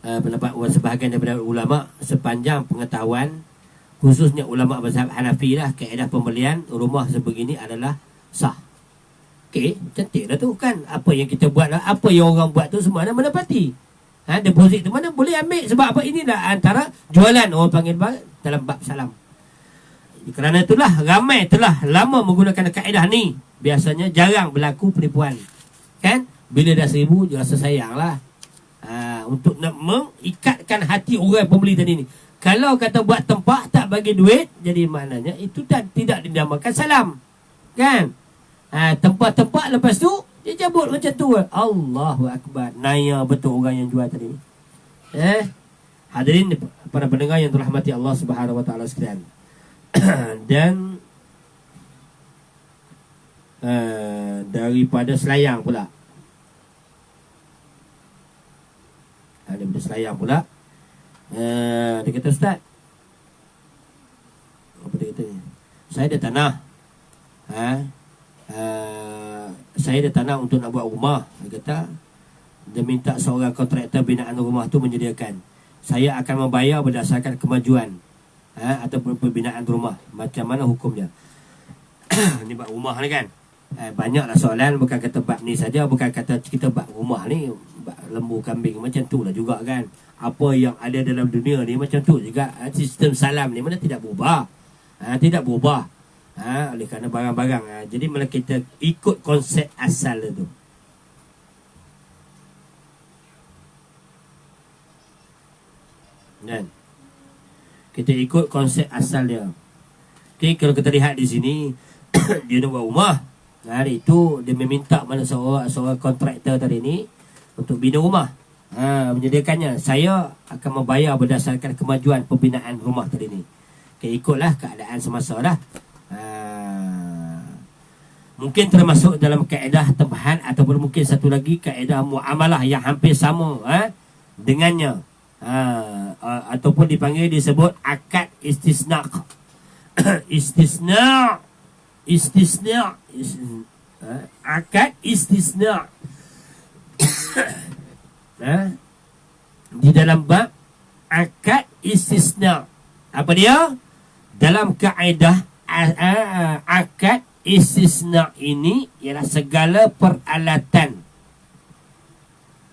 pendapat sebahagian daripada ulama sepanjang pengetahuan, khususnya ulama mazhab Hanafi lah, kaedah pembelian rumah sebegini adalah sah. Okey, cantik dah tu kan. Apa yang kita buat lah, apa yang orang buat tu semua dah menepati. Deposit tu mana boleh ambil. Sebab apa, ini dah antara jualan, orang panggil dalam bab salam. Kerana itulah ramai telah lama menggunakan kaedah ni. Biasanya jarang berlaku penipuan. Kan? Bila dah 1000, dia rasa sayang lah. Untuk nak mengikatkan hati orang pembeli tadi ni. Kalau kata buat tempah tak bagi duit, jadi maknanya itu tidak dinamakan salam. Kan? Tempah-tempah lepas tu dia cabut macam tu. Allahu Akbar. Naya betul orang yang jual tadi ni. Hadirin para pendengar yang dirahmati Allah Subhanahu Wa Taala sekalian. Dan daripada selayang pula. Daripada selayang pula. Dia kata, Ustaz, apa dia kata ni? Saya ada tanah. Saya ada tanah untuk nak buat rumah. Dia kata, dia minta seorang kontraktor binaan rumah tu menyediakan. Saya akan membayar berdasarkan kemajuan ataupun pembinaan rumah. Macam mana hukumnya? Ni buat rumah ni kan. Banyaklah soalan, bukan kata bab ni saja, bukan kata kita bab rumah ni, bab lembu kambing macam tu lah juga kan. Apa yang ada dalam dunia ni macam tu juga. Sistem salam ni mana tidak berubah. Tidak berubah. Oleh kerana barang-barang. Jadi malah kita ikut konsep asal tu. Dan kita ikut konsep asal dia. Okay, kalau kita lihat di sini dia nak buat rumah. Hari itu dia meminta mana seorang kontraktor tadi ni untuk bina rumah. Menyediakannya. Saya akan membayar berdasarkan kemajuan pembinaan rumah tadi ni. Okay, ikutlah keadaan semasa lah. Mungkin termasuk dalam kaedah tempahan, ataupun mungkin satu lagi kaedah muamalah yang hampir sama dengannya. Ataupun dipanggil, disebut akad istisna. Istisna. Akad istisna. Di dalam bab akad istisna, apa dia? Dalam kaedah akad istisna ini ialah segala peralatan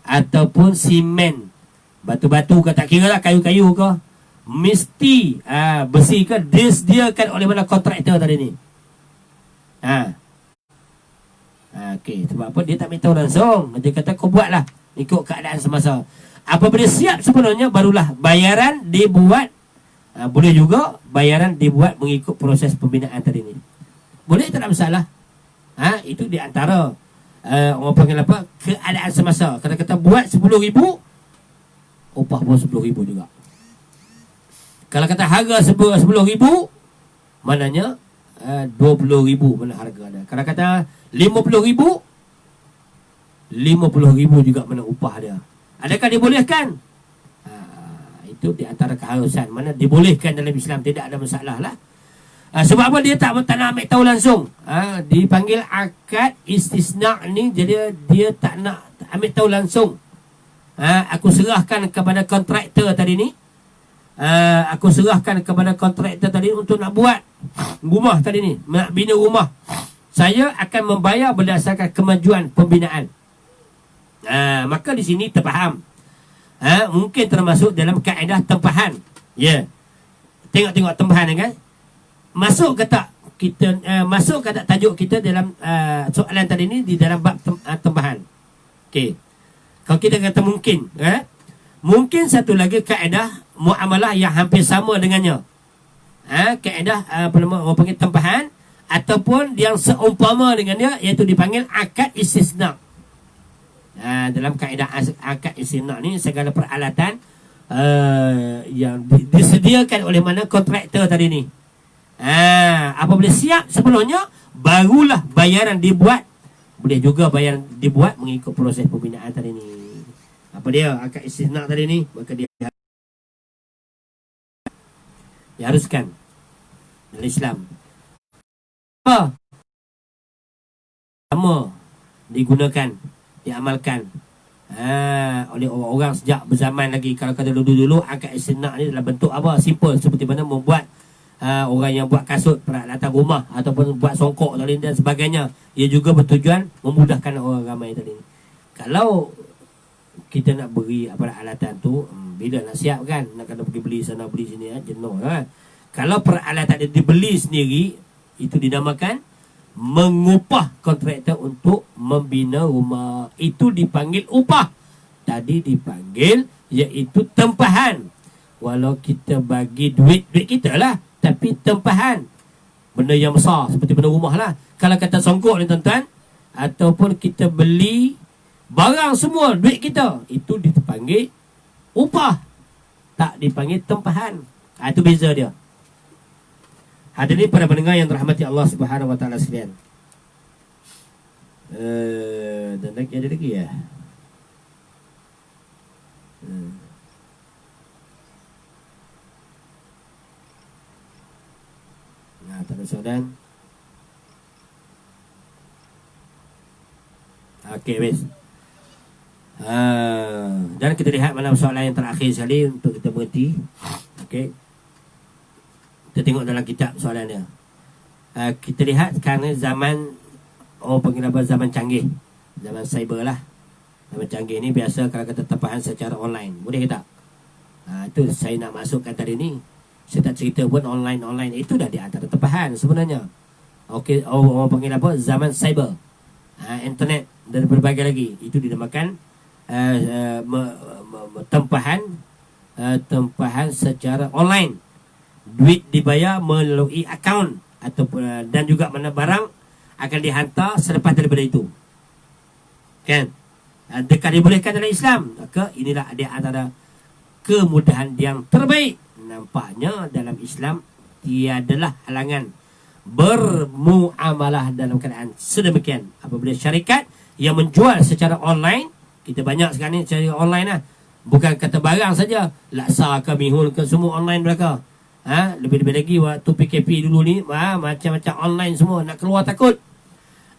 ataupun simen, batu-batu ke, tak kira lah, kayu-kayu ke, mesti besi ke, disediakan oleh mana kontraktor tadi ni. Okey, sebab apa dia tak minta langsung, dia kata kau buatlah ikut keadaan semasa. Apabila siap sepenuhnya, barulah bayaran dibuat. Boleh juga bayaran dibuat mengikut proses pembinaan tadi ni. Boleh, tak ada masalah. Itu di antara orang panggil apa, keadaan semasa. Kalau kata buat 10,000, upah pun 10,000 juga. Kalau kata harga 10,000, maknanya 20,000 mana harga dia. Kalau kata 50,000, 50,000 juga mana upah dia. Adakah dibolehkan? Itu di antara keharusan. Mana dibolehkan dalam Islam, tidak ada masalah lah. Sebab apa dia tak nak ambil tahu langsung. Dipanggil akad istisna ni, jadi dia tak nak ambil tahu langsung. Aku serahkan kepada kontraktor tadi ni. Aku serahkan kepada kontraktor tadi untuk nak buat rumah tadi ni, nak bina rumah. Saya akan membayar berdasarkan kemajuan pembinaan. Maka di sini terfaham. Mungkin termasuk dalam kaedah tempahan. Ya. Tengok tempahan kan? Masuk ke tak kita masuk ke tak tajuk kita dalam soalan tadi ni di dalam bab tempahan. Okey. Kalau kita kata mungkin, mungkin satu lagi kaedah muamalah yang hampir sama dengannya. Kaedah orang panggil tempahan, ataupun yang seumpama dengan dia, iaitu dipanggil akad istisna. Dalam kaedah akad istisna ni, segala peralatan yang disediakan oleh mana kontraktor tadi ni. Apabila siap sepenuhnya, barulah bayaran dibuat. Boleh juga bayaran dibuat mengikut proses pembinaan tadi ni. Apa dia akad istisna tadi ni? Maka dia diharuskan dalam Islam. Apa? Sama digunakan, diamalkan oleh orang-orang sejak berzaman lagi. Kalau kata dulu-dulu, akad istisna ni dalam bentuk apa? Simple, seperti mana membuat orang yang buat kasut, peralatan rumah, ataupun buat songkok tadi dan sebagainya. Ia juga bertujuan memudahkan orang ramai tadi. Kalau kita nak beri peralatan tu, bila nak siap kan, nak kena pergi beli sana beli sini, jenuh kan. Kalau peralatan dia dibeli sendiri, itu dinamakan mengupah kontraktor untuk membina rumah. Itu dipanggil upah. Tadi dipanggil iaitu tempahan. Walau kita bagi duit kita lah, tapi tempahan, benda yang besar seperti benda rumah lah. Kalau kata songkok ni tuan-tuan, ataupun kita beli barang semua duit kita, itu dipanggil upah, tak dipanggil tempahan. Itu beza dia. Hadirin para pendengar yang dirahmati Allah Subhanahu wa taala sekalian. Dan lagi ada lagi ya. Tak ada soalan. Okey, bes. Dan kita lihat malam soalan yang terakhir sekali untuk kita berhenti. Okey. Kita tengok dalam kitab soalan dia. Kita lihat kerana zaman orang panggil apa, zaman canggih, zaman cyber lah. Zaman canggih ni biasa kalau kata tempahan secara online, boleh ke tak? Itu saya nak masukkan tadi ni. Saya tak cerita pun online itu dah di antara tempahan sebenarnya. Okey, orang panggil apa, zaman cyber, internet dan berbagai lagi, itu dinamakan tempahan secara online. Duit dibayar melalui akaun atau dan juga mana barang akan dihantar selepas daripada itu. Kan? Adakah dibolehkan dalam Islam? Maka inilah di antara kemudahan yang terbaik. Nampaknya dalam Islam tiadalah halangan bermuamalah dalam keadaan sedemikian. Apabila syarikat yang menjual secara online, kita banyak sekarang ni cari online lah. Bukan kata barang saja, laksa ke mihun ke semua online mereka. Lebih-lebih lagi waktu PKP dulu ni, macam-macam online semua, nak keluar takut.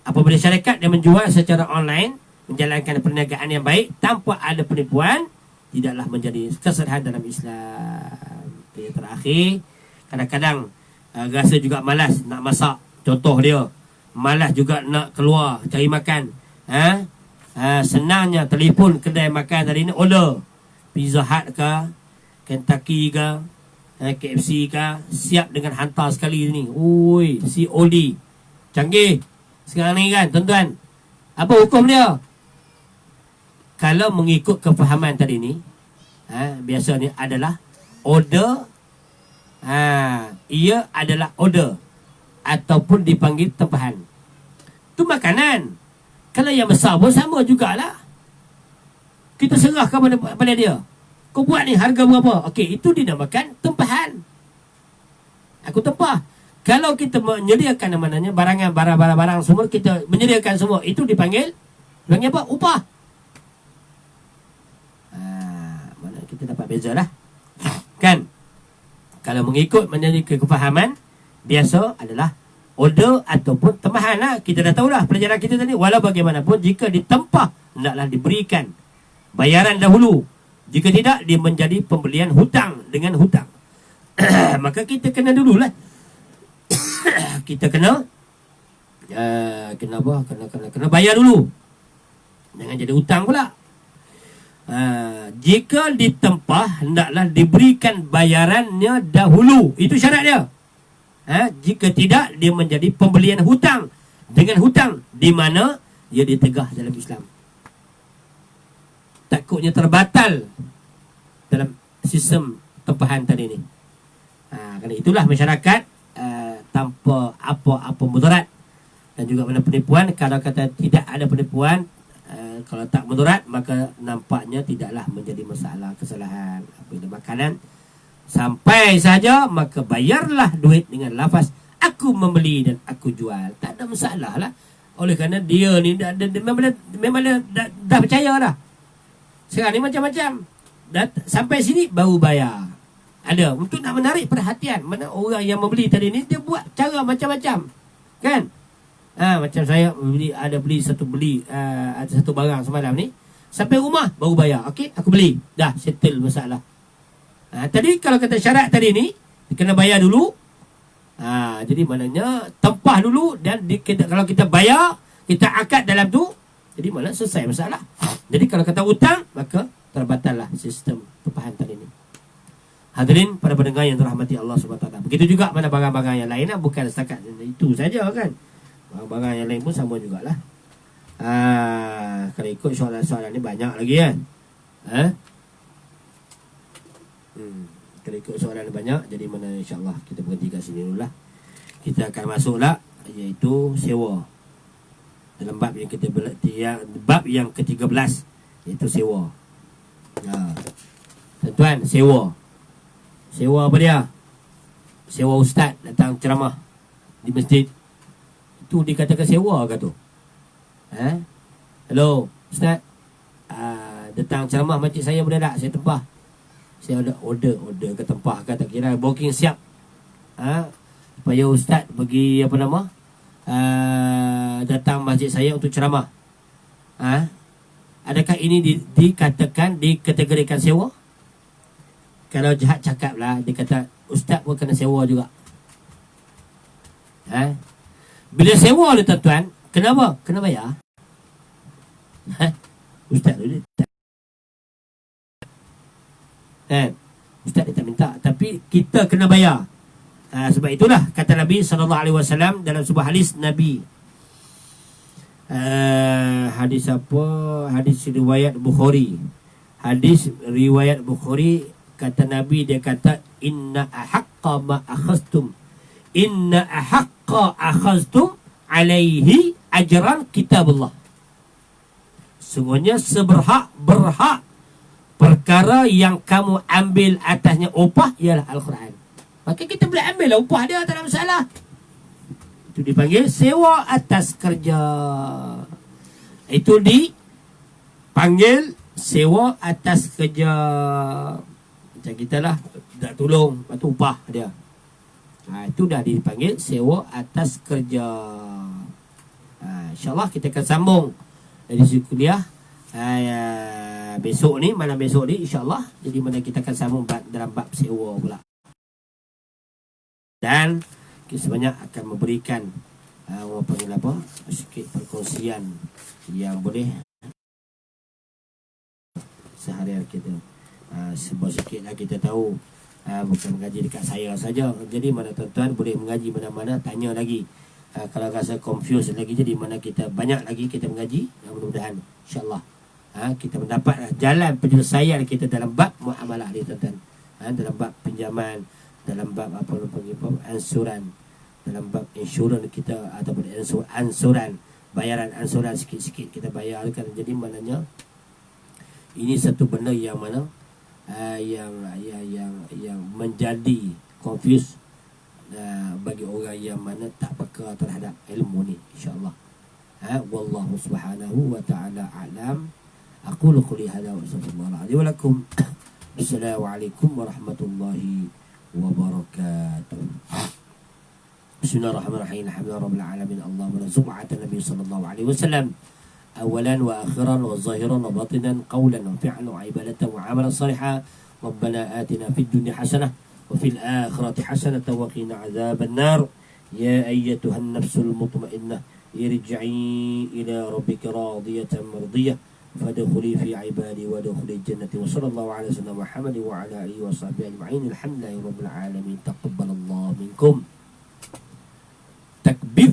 Apabila syarikat yang menjual secara online, menjalankan perniagaan yang baik tanpa ada penipuan, tidaklah menjadi kesalahan dalam Islam. Yang terakhir, kadang-kadang rasa juga malas nak masak. Contoh dia, malas juga nak keluar cari makan. Senangnya telefon kedai makan tadi ni, order Pizza Hut ke, Kentucky ke, KFC ke, siap dengan hantar sekali ni. Ui, COD canggih sekarang ni kan tuan-tuan. Apa hukum dia? Kalau mengikut kefahaman tadi ni, biasanya adalah order, ia adalah order ataupun dipanggil tempahan. Tu makanan. Kalau yang besar pun sama jugalah. Kita serah kepada dia. Kau buat ni harga berapa? Okey, itu dinamakan tempahan. Aku tempah. Kalau kita menyediakan namanya barang semua, kita menyediakan semua, itu dipanggil apa? Upah. Mana kita dapat beza lah. Kan? Kalau mengikut menjadi kefahaman, biasa adalah order ataupun tempahan lah. Kita dah tahulah pelajaran kita tadi. Walau bagaimanapun, jika ditempah, hendaklah diberikan bayaran dahulu. Jika tidak, dia menjadi pembelian hutang dengan hutang. Maka kita kena dululah. Kita kena bayar dulu. Jangan jadi hutang pula. Jika ditempah, hendaklah diberikan bayarannya dahulu. Itu syarat dia. Jika tidak, dia menjadi pembelian hutang dengan hutang, di mana ia ditegah dalam Islam. Takutnya terbatal dalam sistem tempahan tadi ni. Kerana itulah masyarakat tanpa apa-apa mudarat dan juga mana penipuan. Kalau kata tidak ada penipuan, kalau tak mudarat, maka nampaknya tidaklah menjadi masalah kesalahan. Apabila makanan sampai saja, maka bayarlah duit dengan lafaz aku membeli dan aku jual. Tak ada masalah lah. Oleh kerana dia ni memang dah percaya dah. Sekarang ni macam-macam. Sampai sini baru bayar. Ada untuk nak menarik perhatian. Mana orang yang membeli tadi ni, dia buat cara macam-macam. Kan? Macam saya beli satu barang semalam ni. Sampai rumah baru bayar. Okey, aku beli. Dah settle masalah. Tadi kalau kata syarat tadi ni, kena bayar dulu. Jadi maknanya tempah dulu. Dan kalau kita bayar, kita akad dalam tu, jadi mana selesai masalah. Jadi kalau kata hutang, maka terbatallah sistem tempahan tadi ni. Hadirin para pendengar yang dirahmati Allah SWT. Begitu juga mana barang-barang yang lain lah. Bukan setakat itu saja kan. Barang-barang yang lain pun sama jugalah. Kalau ikut soalan-soalan ni banyak lagi kan. Kalau ikut soalan ni banyak. Jadi mana insyaAllah kita berhenti kat sini dulu lah. Kita akan masuk lah, iaitu sewa. Dalam bab yang bab yang ke-13, iaitu sewa. Tuan-tuan, sewa apa dia? Sewa ustaz datang ceramah di masjid. Itu dikatakan sewa ke tu? Hello ustaz, datang ceramah masjid saya, boleh tak saya tempah? Saya ada order ke tempah ke, tak kira, booking siap. Supaya ustaz pergi datang masjid saya untuk ceramah. Adakah ini dikatakan, dikategorikan sewa? Kalau jahat cakap lah, dia kata ustaz pun kena sewa juga. Bila sewa ni tuan-tuan, Kenapa? Kena bayar. Ustaz dia tak. Ustaz dia tak minta, tapi kita kena bayar. Sebab itulah kata Nabi SAW dalam sebuah hadis Nabi. Hadis apa? Hadis riwayat Bukhari. Hadis riwayat Bukhari, kata Nabi, dia kata inna ahaqqa ma akhaztum alaihi ajran kitabullah. Sungguhnya berhak perkara yang kamu ambil atasnya upah ialah Al-Quran. Maka kita boleh ambil lah upah dia, tak ada masalah. Itu dipanggil sewa atas kerja. Itu dipanggil sewa atas kerja. Macam kita lah, tak tolong, lepas tu upah dia. Itu dah dipanggil sewa atas kerja. InsyaAllah kita akan sambung dari segi kuliah besok ni, malam besok ni insyaAllah. Jadi mana kita akan sambung dalam bab sewa pula. Dan sebanyak akan memberikan sikit perkongsian yang boleh seharian kita. Sebab sikitlah kita tahu, bukan mengaji dekat saya saja. Jadi mana tuan-tuan boleh mengaji mana-mana, tanya lagi. Kalau rasa confused lagi, jadi mana kita banyak lagi kita mengaji, mudah-mudahan insyaAllah kita mendapat jalan penyelesaian kita dalam bab muamalah ni tuan-tuan. Dalam bab pinjaman, dalam bab ansuran, dalam bab insurans kita ataupun ansuran, bayaran ansuran sikit-sikit kita bayarkan. Jadi maknanya ini satu benda yang mana yang menjadi confuse bagi orang yang mana tak peka terhadap ilmu ni, insya-Allah. Wallahu subhanahu wa ta'ala a'lam. Aqulu qouli hadza wa sallallahu wa lakum. Assalamualaikum warahmatullahi wabarakatuh. Bismillahirrahmanirrahim. Alhamdulillahirabbil alamin. Allahumma subhana Nabi sallallahu alaihi wasallam awalan wa akhiran wa zahiran wa batinan, qawlan wa fi'lan wa ibadatan wa amalan salihan. Rabbana atina fid dunya hasanah wa fil akhirati hasanah wa qina adzaban nar. Ya ayyatuhan nafsul mutmainnah, irji'i ila rabbika radiyatan mardiyah, fadkhuli fi ibadi wa dkhuli jannati. Wa sallallahu ala sayyidina Muhammad wa ala alihi wa sahbihi ajma'in. Alhamdulillahi rabbil alamin. Taqabbalallahu minkum. Takbir.